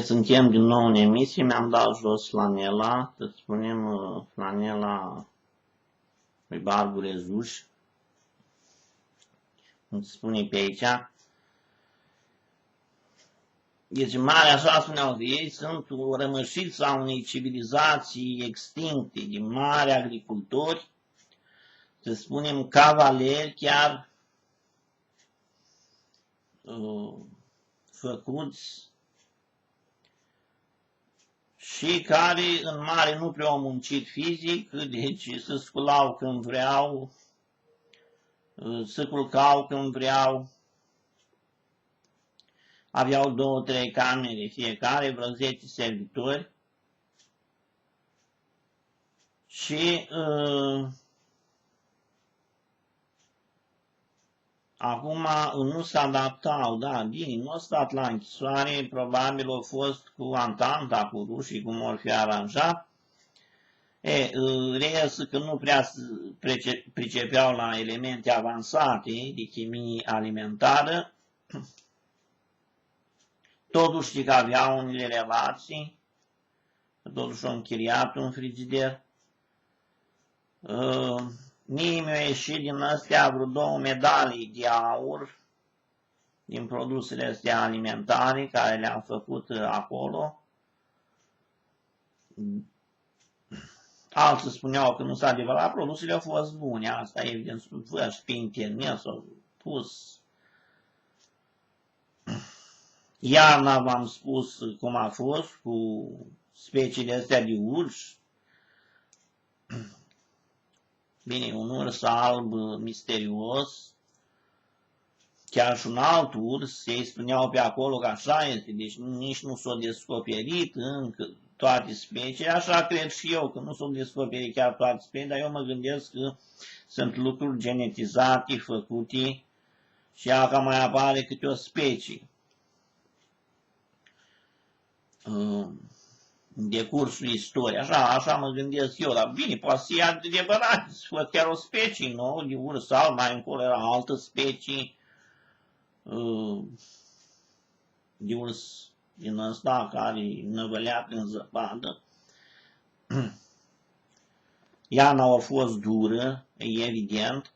Suntem din nou în emisie, mi-am dat jos flanela, să spunem flanela lui Barbu Rezuș, cum se spune pe aici. Deci mare, așa spuneau că ei sunt o rămășiță a unei civilizații extincte, de mari agricultori, să spunem cavaleri chiar făcuți și care în mare nu prea au muncit fizic, deci se sculau când vreau, se culcau când vreau, aveau 2-3 camere fiecare, vreo 10 servitori și acum nu se adaptau, da, bine, nu au stat la închisoare, probabil au fost cu Antanta, cu rușii, cum or fi aranjat. Reiese că nu prea se pricepeau la elemente avansate de chimie alimentară, totuși că aveau unele relații, totuși au închiriat un frigider. Mie mi-au ieșit din astea vreo 2 medalii de aur din produsele astea alimentare care le-am făcut acolo. Alții spuneau că nu s-a adevărat, produsele au fost bune, asta evident văd pe internet, s-au pus. Iarna v-am spus cum a fost cu speciile astea de urși. Bine, un urs alb misterios, chiar și un alt urs, ei spuneau pe acolo că așa este, deci nici nu s-au descoperit încă toate speciile, așa cred și eu că nu s-au descoperit chiar toate speciile, dar eu mă gândesc că sunt lucruri genetizate, făcute și că mai apare câte o specie. În decursul istoriei, așa mă gândesc eu, dar bine, poate să fie adevărat, să fie chiar o specie nouă de urs alb, mai încolo era altă specie de urs din ăsta care năvălea prin zăpadă. Iarna a fost dură, e evident,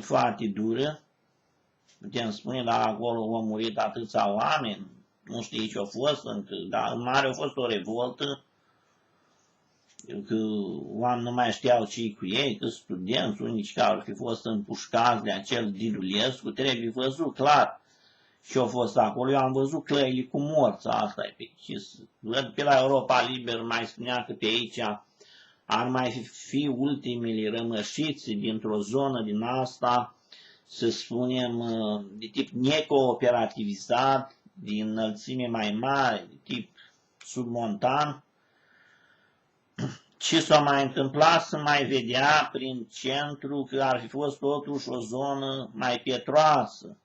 foarte dură, putem spune, dar acolo au murit atâția oameni, nu știu ce a fost încă, dar în mare a fost o revoltă, că oamenii nu mai știau ce cu ei, că studenți, unici care au fi fost împușcați de acel Didulescu, trebuie văzut clar și au fost acolo. Eu am văzut clăile cu morți, asta e pe ce văd pe la Europa Liber, mai spunea că pe aici ar mai fi ultimele rămășițe dintr-o zonă din asta, să spunem, de tip necooperativizat, din înălțime mai mare, de tip submontan. Ce s-a mai întâmplat să mai vedea prin centru că ar fi fost totuși o zonă mai pietroasă,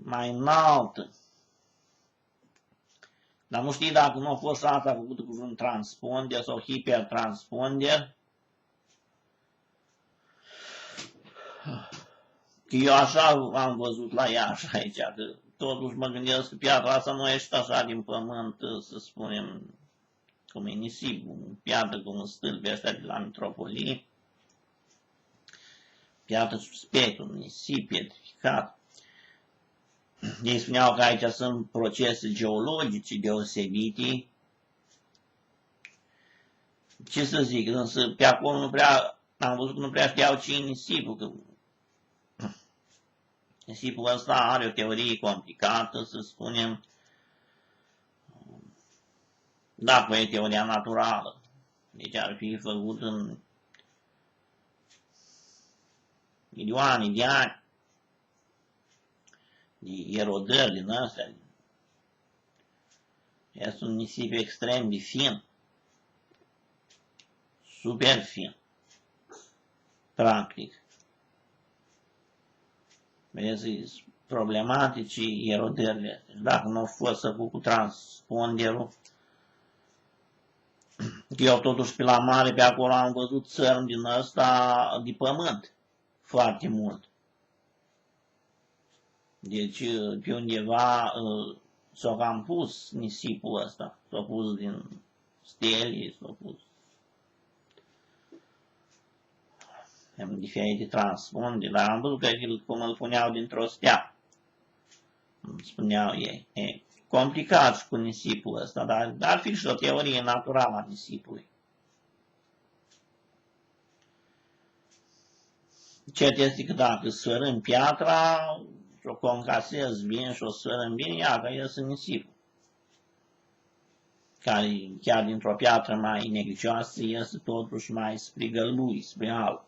mai înaltă. Dar nu știi dacă nu a fost asta făcută cu vreun transponder sau hipertransponder. Că eu așa am văzut la Iași aici, că totuși mă gândesc că piatra asta nu ești așa din pământ, să spunem, cum e nisipul, piatră cum în stâlpii ăștia de la Mitropolie, piatră suspectă, un nisip pietrificat. Ei spuneau că aici sunt procese geologice deosebite. Ce să zic, însă pe acolo nu prea, am văzut că nu prea știau ce e nisipul, că nisipul ăsta are o teorie complicată, să spunem, dacă e teoria naturală. Deci ar fi făcut în milioane de ani de erodări din astea. Este un nisip extrem de fin, super fin, practic. Vedeți, problematici erodările astea. Dacă nu au fost făcut cu transponderul, eu totuși pe la mare, pe acolo am văzut țărm din ăsta de pământ, foarte mult. Deci, pe undeva s-a cam pus nisipul ăsta, s-a pus din stele, s-a pus în diferite transfunde, dar am văzut că cum îl puneau dintr-o stea, spuneau ei. E complicat și cu nisipul ăsta, dar ar fi și o teorie naturală a nisipului. Cert este că dacă sfărâm piatra și o concasez bine și o sfărâm bine, ea că iese nisipul. Care chiar dintr-o piatră mai neglicioasă iese totuși mai spre gălbui, spre alb.